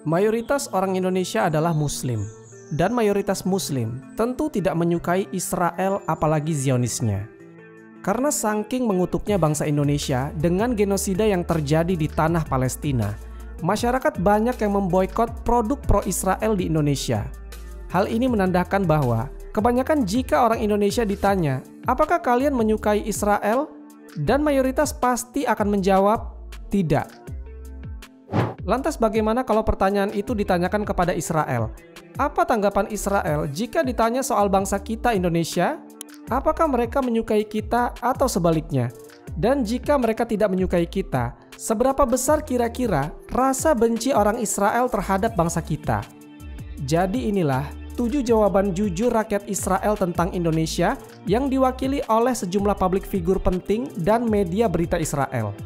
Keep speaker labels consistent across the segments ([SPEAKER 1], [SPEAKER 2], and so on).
[SPEAKER 1] Mayoritas orang Indonesia adalah Muslim, dan mayoritas Muslim tentu tidak menyukai Israel apalagi Zionisnya. Karena saking mengutuknya bangsa Indonesia dengan genosida yang terjadi di tanah Palestina, masyarakat banyak yang memboikot produk pro-Israel di Indonesia. Hal ini menandakan bahwa kebanyakan jika orang Indonesia ditanya, apakah kalian menyukai Israel? Dan mayoritas pasti akan menjawab, tidak. Lantas bagaimana kalau pertanyaan itu ditanyakan kepada Israel? Apa tanggapan Israel jika ditanya soal bangsa kita Indonesia? Apakah mereka menyukai kita atau sebaliknya? Dan jika mereka tidak menyukai kita, seberapa besar kira-kira rasa benci orang Israel terhadap bangsa kita? Jadi inilah 7 jawaban jujur rakyat Israel tentang Indonesia yang diwakili oleh sejumlah publik figur penting dan media berita Israel.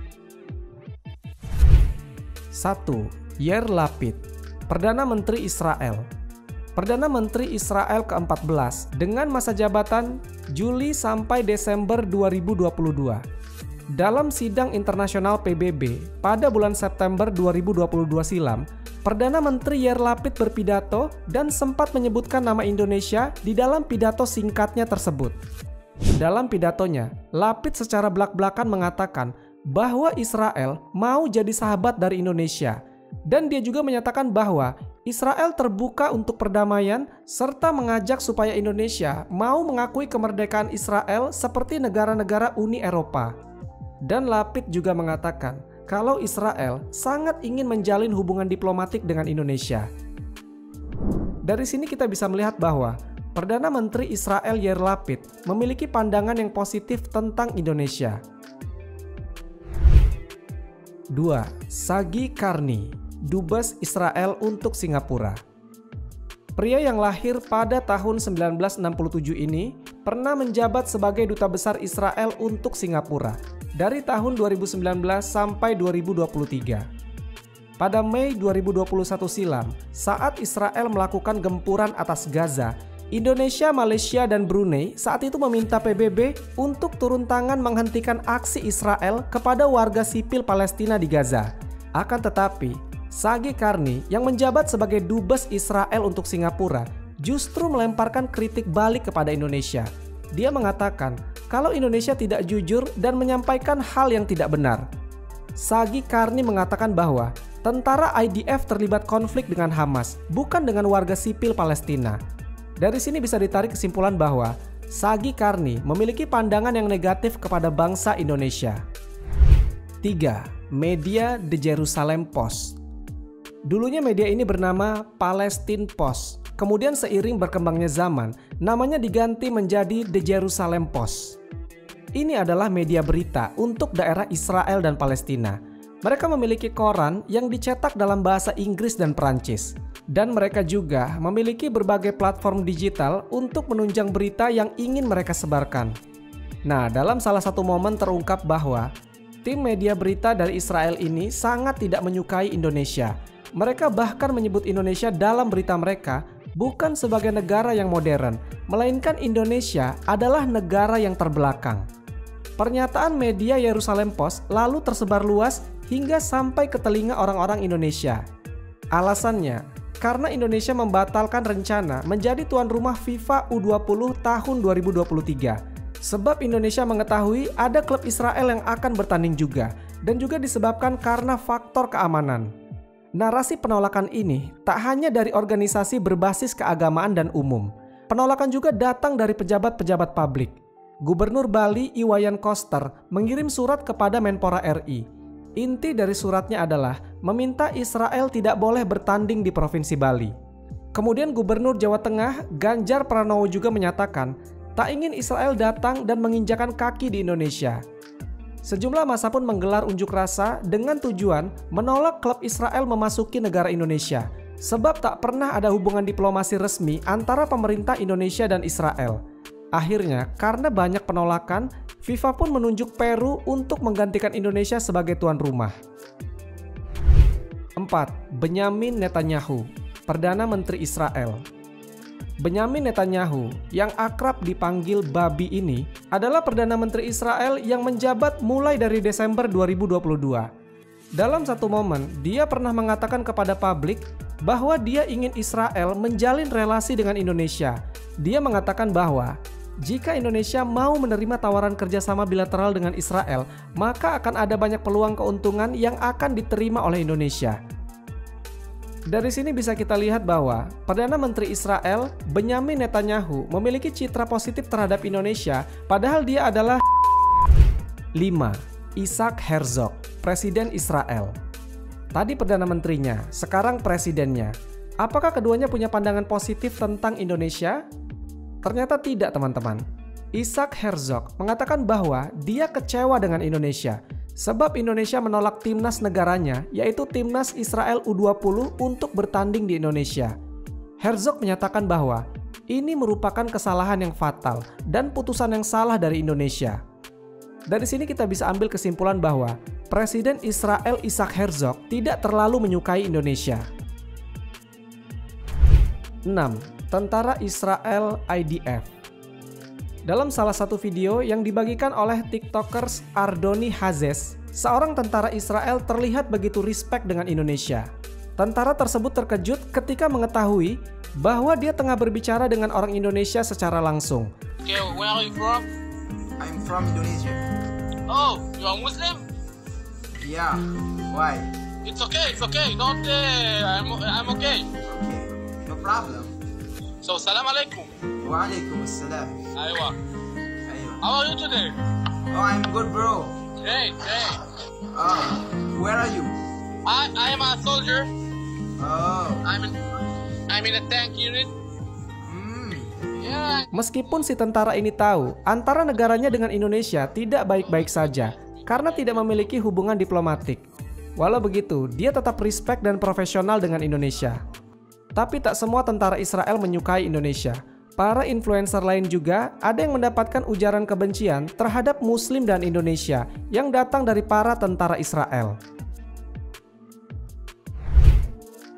[SPEAKER 1] 1. Yair Lapid, Perdana Menteri Israel. Perdana Menteri Israel ke-14 dengan masa jabatan Juli sampai Desember 2022. Dalam sidang internasional PBB pada bulan September 2022 silam, Perdana Menteri Yair Lapid berpidato dan sempat menyebutkan nama Indonesia di dalam pidato singkatnya tersebut. Dalam pidatonya, Lapid secara belak-belakan mengatakan bahwa Israel mau jadi sahabat dari Indonesia, dan dia juga menyatakan bahwa Israel terbuka untuk perdamaian serta mengajak supaya Indonesia mau mengakui kemerdekaan Israel seperti negara-negara Uni Eropa. Dan Lapid juga mengatakan kalau Israel sangat ingin menjalin hubungan diplomatik dengan Indonesia. Dari sini kita bisa melihat bahwa Perdana Menteri Israel Yair Lapid memiliki pandangan yang positif tentang Indonesia. 2. Sagi Karni, Dubes Israel untuk Singapura. Pria yang lahir pada tahun 1967 ini pernah menjabat sebagai Duta Besar Israel untuk Singapura dari tahun 2019 sampai 2023. Pada Mei 2021 silam, saat Israel melakukan gempuran atas Gaza, Indonesia, Malaysia, dan Brunei saat itu meminta PBB untuk turun tangan menghentikan aksi Israel kepada warga sipil Palestina di Gaza. Akan tetapi, Sagi Karni yang menjabat sebagai Dubes Israel untuk Singapura justru melemparkan kritik balik kepada Indonesia. Dia mengatakan kalau Indonesia tidak jujur dan menyampaikan hal yang tidak benar. Sagi Karni mengatakan bahwa tentara IDF terlibat konflik dengan Hamas, bukan dengan warga sipil Palestina. Dari sini bisa ditarik kesimpulan bahwa Sagi Karni memiliki pandangan yang negatif kepada bangsa Indonesia. 3. Media The Jerusalem Post. Dulunya media ini bernama Palestine Post. Kemudian seiring berkembangnya zaman, namanya diganti menjadi The Jerusalem Post. Ini adalah media berita untuk daerah Israel dan Palestina. Mereka memiliki koran yang dicetak dalam bahasa Inggris dan Perancis. Dan mereka juga memiliki berbagai platform digital untuk menunjang berita yang ingin mereka sebarkan. Nah, dalam salah satu momen terungkap bahwa tim media berita dari Israel ini sangat tidak menyukai Indonesia. Mereka bahkan menyebut Indonesia dalam berita mereka bukan sebagai negara yang modern, melainkan Indonesia adalah negara yang terbelakang. Pernyataan media Jerusalem Post lalu tersebar luas hingga sampai ke telinga orang-orang Indonesia. Alasannya, karena Indonesia membatalkan rencana menjadi tuan rumah FIFA U20 tahun 2023. Sebab Indonesia mengetahui ada klub Israel yang akan bertanding juga, dan juga disebabkan karena faktor keamanan. Narasi penolakan ini tak hanya dari organisasi berbasis keagamaan dan umum. Penolakan juga datang dari pejabat-pejabat publik. Gubernur Bali Iwayan Koster mengirim surat kepada Menpora RI. Inti dari suratnya adalah meminta Israel tidak boleh bertanding di Provinsi Bali. Kemudian Gubernur Jawa Tengah Ganjar Pranowo juga menyatakan tak ingin Israel datang dan menginjakan kaki di Indonesia. Sejumlah massa pun menggelar unjuk rasa dengan tujuan menolak klub Israel memasuki negara Indonesia, sebab tak pernah ada hubungan diplomasi resmi antara pemerintah Indonesia dan Israel. Akhirnya, karena banyak penolakan, FIFA pun menunjuk Peru untuk menggantikan Indonesia sebagai tuan rumah. 4. Benyamin Netanyahu, Perdana Menteri Israel. Benyamin Netanyahu yang akrab dipanggil Babi ini adalah Perdana Menteri Israel yang menjabat mulai dari Desember 2022. Dalam satu momen, dia pernah mengatakan kepada publik bahwa dia ingin Israel menjalin relasi dengan Indonesia. Dia mengatakan bahwa jika Indonesia mau menerima tawaran kerjasama bilateral dengan Israel, maka akan ada banyak peluang keuntungan yang akan diterima oleh Indonesia. Dari sini bisa kita lihat bahwa Perdana Menteri Israel, Benyamin Netanyahu, memiliki citra positif terhadap Indonesia, padahal dia adalah 5. Isaac Herzog, Presiden Israel. Tadi Perdana Menterinya, sekarang Presidennya. Apakah keduanya punya pandangan positif tentang Indonesia? Ternyata tidak, teman-teman. Isaac Herzog mengatakan bahwa dia kecewa dengan Indonesia sebab Indonesia menolak timnas negaranya, yaitu timnas Israel U20 untuk bertanding di Indonesia. Herzog menyatakan bahwa ini merupakan kesalahan yang fatal dan putusan yang salah dari Indonesia. Dari sini kita bisa ambil kesimpulan bahwa Presiden Israel Isaac Herzog tidak terlalu menyukai Indonesia. 6. Tentara Israel IDF. Dalam salah satu video yang dibagikan oleh TikTokers Ardoni Hazes, seorang tentara Israel terlihat begitu respect dengan Indonesia. Tentara tersebut terkejut ketika mengetahui bahwa dia tengah berbicara dengan orang Indonesia secara langsung.
[SPEAKER 2] Okay, where are you from?
[SPEAKER 3] I'm from Indonesia.
[SPEAKER 2] Oh, you are Muslim?
[SPEAKER 3] Yeah. Why?
[SPEAKER 2] It's okay. Don't. I'm okay.
[SPEAKER 3] Okay. No problem.
[SPEAKER 2] So, salam alaikum.
[SPEAKER 3] Wa alaikum assalam.
[SPEAKER 2] Aywa.
[SPEAKER 3] Aywa.
[SPEAKER 2] How are you today?
[SPEAKER 3] Oh, I'm good, bro.
[SPEAKER 2] Great.
[SPEAKER 3] Where are you?
[SPEAKER 2] I am a soldier.
[SPEAKER 3] Oh.
[SPEAKER 2] I'm in a tank unit. Yeah.
[SPEAKER 1] Meskipun si tentara ini tahu antara negaranya dengan Indonesia tidak baik-baik saja karena tidak memiliki hubungan diplomatik. Walau begitu, dia tetap respect dan profesional dengan Indonesia. Tapi tak semua tentara Israel menyukai Indonesia. Para influencer lain juga ada yang mendapatkan ujaran kebencian terhadap Muslim dan Indonesia yang datang dari para tentara Israel.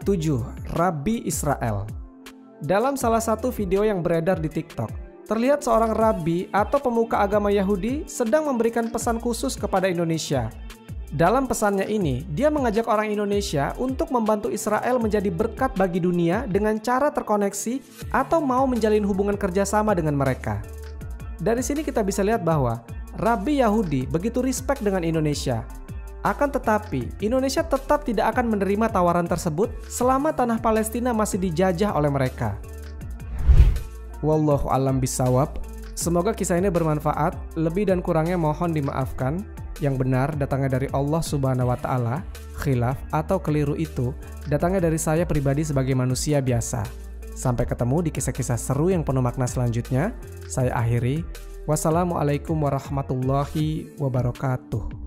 [SPEAKER 1] 7. Rabi Israel. Dalam salah satu video yang beredar di TikTok, terlihat seorang rabi atau pemuka agama Yahudi sedang memberikan pesan khusus kepada Indonesia. Dalam pesannya ini, dia mengajak orang Indonesia untuk membantu Israel menjadi berkat bagi dunia dengan cara terkoneksi atau mau menjalin hubungan kerjasama dengan mereka. Dari sini kita bisa lihat bahwa Rabi Yahudi begitu respect dengan Indonesia. Akan tetapi, Indonesia tetap tidak akan menerima tawaran tersebut selama tanah Palestina masih dijajah oleh mereka. Wallahu a'lam bishawab. Semoga kisah ini bermanfaat, lebih dan kurangnya mohon dimaafkan. Yang benar datangnya dari Allah Subhanahu wa Ta'ala, khilaf atau keliru itu datangnya dari saya pribadi sebagai manusia biasa. Sampai ketemu di kisah-kisah seru yang penuh makna selanjutnya. Saya akhiri. Wassalamualaikum warahmatullahi wabarakatuh.